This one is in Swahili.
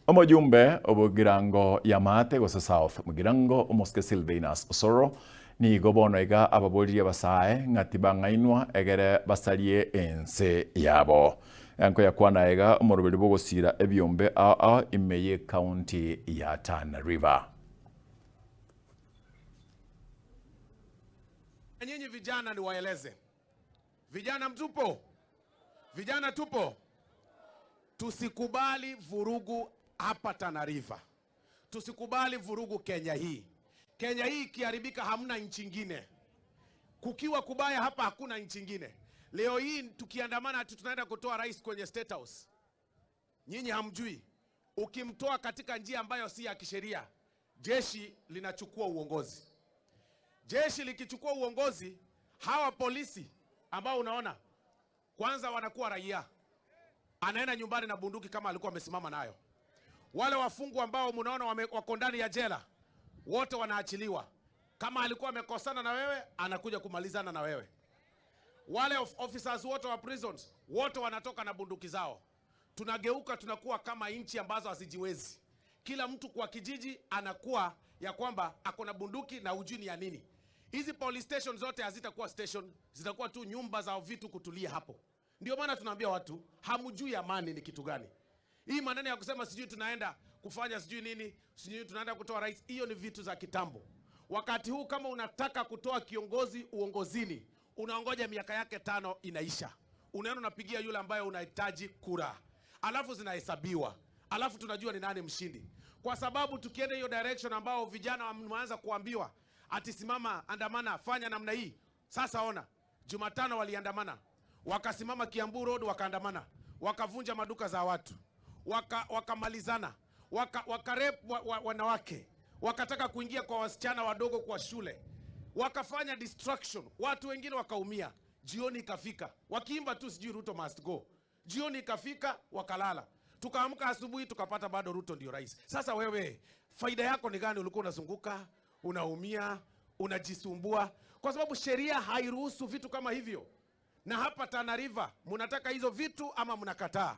Omujumbe obugirango yamate gosa South mugirango omoske Silvanus Osoro ni gobono ega ababoliri abasae ngati bangainwa egere basalie ense yabo yanko yakwana ega omurubiri bogosira ebyombe imeye county ya Tana River. Nyinyi vijana niwaeleze. Vijana mtupo? Vijana tupo? Tusikubali vurugu hapa Tana River. Tusikubali vurugu Kenya hii. Kenya hii ikiharibika hamna nchi nyingine. Kukiwa kubaya hapa hakuna nchi nyingine. Leo hii tukiandamana tunaenda kutoa rais kwenye State House. Nyinyi hamjui. Ukimtoa katika njia ambayo si ya kisheria, jeshi linachukua uongozi. Jeshi likichukua uongozi, hawa polisi ambao unaona kwanza wanakuwa raia. Anaenda nyumbani na bunduki kama alikuwa amesimama nayo. Wale wafungwa ambao mnaona wako ndani ya jela, wote wanaachiliwa. Kama alikuwa amekosana na wewe, anakuja kumalizana na wewe. Wale officers wote wa prisons, wote wanatoka na bunduki zao. Tunageuka tunakuwa kama nchi ambazo hazijiwezi. Kila mtu kwa kijiji anakuwa ya kwamba ako na bunduki na ujini ya nini. Hizi police stations zote hazitakuwa station, zitakuwa tu nyumba za vitu kutulia hapo. Ndio maana tunaambia watu, hamjui amani ni kitu gani. Hii maneno ya kusema sijui tunaenda kufanya sijui nini, sijui tunaenda kutoa rais, hiyo ni vitu za kitambo. Wakati huu kama unataka kutoa kiongozi uongozini, unaongoja miaka yake 5 inaisha. Unaenda unapigia yule ambaye unahitaji kura. Alafu zinahesabiwa. Alafu tunajua ni nani mshindi. Kwa sababu tukienda hiyo direction ambao vijana wameanza kuambiwa ati simama, andamana, fanya namna hii. Sasa ona, Jumatano waliandamana. Wakasimama Kiambu Road wakaandamana. Wakavunja maduka za watu. Wakamalizana. Wakarep wanawake. Wakataka kuingia kwa wasichana wadogo kwa shule. Wakafanya destruction. Watu wengine wakaumia. Jioni ikafika. Wakiimba tu sijui Ruto must go. Jioni ikafika wakalala. Tukaamka asubuhi tukapata bado Ruto ndio rais. Sasa wewe, faida yako ni gani? Ulikuwa unazunguka, unaumia, unajisumbua kwa sababu sheria hairuhusu vitu kama hivyo. Na hapa Tana River, mnataka hizo vitu ama mnakataa?